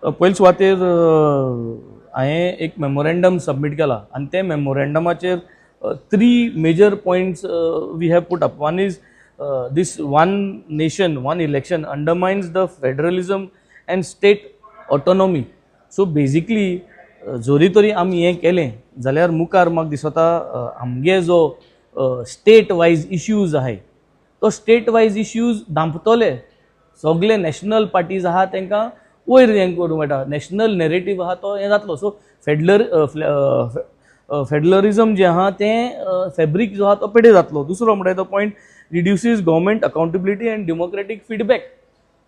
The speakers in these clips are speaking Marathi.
पयले सुवातेर हांवें एक मेमोरेंडम सबमीट केला आनी ते मेमोरेंडमाचेर 3 major points we have put up. One is this one nation one election undermines the federalism and state autonomy. So basically जोरी तरी आमी हें केलें जाल्यार मुखार म्हाका दिसता आमगे जो स्टेट वायज इश्यूज आहाय तो स्टेट वायज इश्यूज दांपतले. सगळे नॅशनल पार्टीज आहा तांकां वयर हें करूंक मेळटा, नॅशनल नॅरेटीव आहा तो हें जातलो. सो फेडरलिझम जे आहा तें फॅब्रीक जो आहा तो पेडे जातलो. दुसरो म्हणटा तो point reduces government accountability and democratic feedback.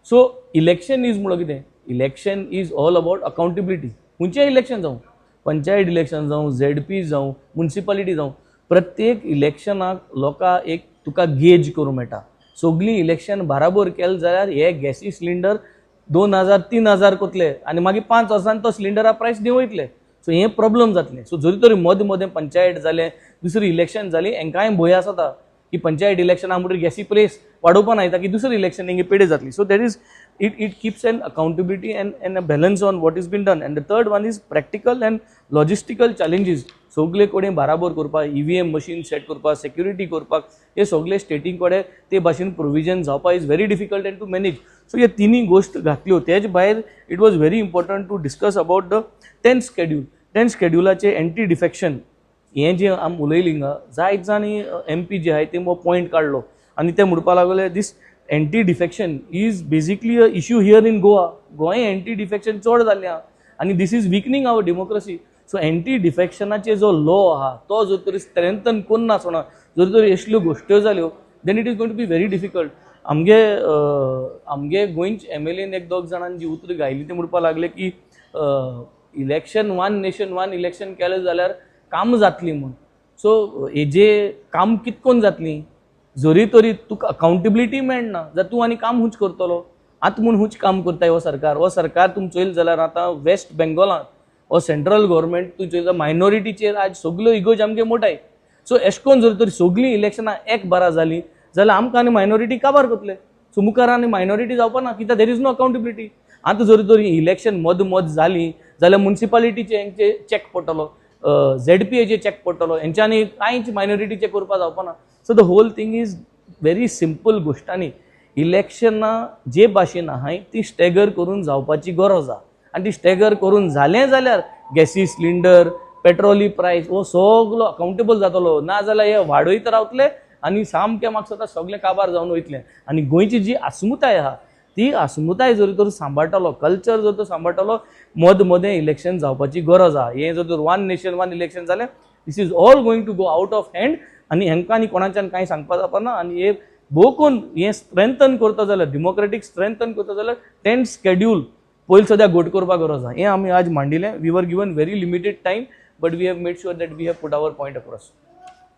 So election is म्हणो कितें, election is all about accountability. खंयचें इलेक्शन जावं, पंचायत इलेक्शन जावं, ZP जावं, म्युनिसिपालिटी जावं, प्रत्येक इलेक्शनाक लोकां एक तुका गेज करूं मेळटा. सगळीं इलेक्शन बराबर केलें जाल्यार हे गॅसी सिलिंडर 2000-3000 कोतले आनी मागीर 5 वर्सांनी तो सिलिंडरा प्रायस देंवयतले. सो हें प्रॉब्लम जातलें. सो जरी तरी मदें मदें पंचायत जालें, दुसरी इलेक्शन जाली, हांकांय भंय आसता की पंचायत इलेक्शना म्हणटकीर गॅसी प्रेस वाडोवपाक नायता की दुसरी इलेक्शन हेंगे पेडे जातली. So that is it keeps an accountability and a balance on what is been done. And the third one is practical and logistical challenges. सगळे कडेन बराबर करपाक, EVM मशीन सेट करपाक, सेक्युरिटी करपाक, हे सगळे स्टेटींग कडेन ते भाशेन प्रोविजन जावपाक is very difficult and to manage. So हे तिनी गोश्ट घातल्यो. तेज भायर it was very important to discuss about the 10th शेड्यूल. 10th शेड्युलाचे एंटी डिफेक्शन हें जे आमी उलयली हिंगा जायत जाणी MP जे आहाय ते पॉयंट काडलो आनी ते म्हणपाक लागले this anti defection is basically a issue here in Goa. Goem anti defection चड जाल्लें आहा आनी this is weakening our democracy. So anti डिफेक्शनाचे जो लॉ आहा तो जर तरी स्ट्रेंथन करून नासना, जर तरी असल्यो गोश्ट्यो जाल्यो then it is going to be very difficult. आमगे गोंयचे MLAन एक दोग जाणांनी जी उतर घायली ते म्हणपाक लागले की election one nation one election केलें जाल्यार काम जातली म्हूण. सो हेजे काम कितकोन जातली, जरी तरी तुका अकाउंटेबिलिटी मेळना जाल्यार तूं आनी काम हुंच करतलो. आतां म्हूण हुंच काम करताय हो सरकार तुमी चोयल जाल्यार आतां वेस्ट बेंगॉलांत हो सेंट्रल गव्हर्मेंट तूं चोयता मायनॉरिटीचेर आज सगळ्यो इगोज आमगे मोठाय. सो एश कोन्न जर तरी सगळीं इलेक्शनां एक बारा जालीं जाल्यार आमकां आनी मायनॉरिटी काबार करतले. सो मुखार आनी मायनॉरिटी जावपा ना कित्याक देर इज नो अकाउंटेबिलिटी. आतां जरी तरी इलेक्शन मद जालीं जाल्यार म्युनिसिपालिटीचे हेंचे चॅक पडटलो, ZPAचे चॅक पडटलो, हेंच्यांनी कांयच मायनॉरिटीचे करपा जावपा ना. So the whole thing is very simple गोश्टांनी इलेक्शनां जे भाशेन आहाय ती स्टॅगर करून जावपाची गरज आहा. आनी ती स्टॅगर करून जालें जाल्यार गॅसी सिलिंडर, पेट्रोली प्रायस हो सगळो अकाउंटेबल जातलो. ना जाल्यार हे वाडयत रावतले आनी सामकें म्हाका स्वता सगळें काबार जावन वयतलें. आनी गोंयची जी अस्मिताय आहा ती अस्मिताय जर तर सांबाळटलो, कल्चर जर तर सांबाळटलो, मदें इलेक्शन जावपाची गरज आहा. हें जर तर वन नेशन वन इलेक्शन जालें this is all going to go out of hand आनी हेंकां आनी कोणाच्यान कांय सांगपा जावपाना. आनी हे भोव कोन्न हें स्ट्रेंथन करता जाल्यार डेमोक्रेटीक स्ट्रेंथन करता जाल्यार 10th शेड्यूल पयलीं सद्या घोट करपाक गरज आहा. हें आमी आज मांडिलें. We were given very limited time but we have made sure that we have put our point across.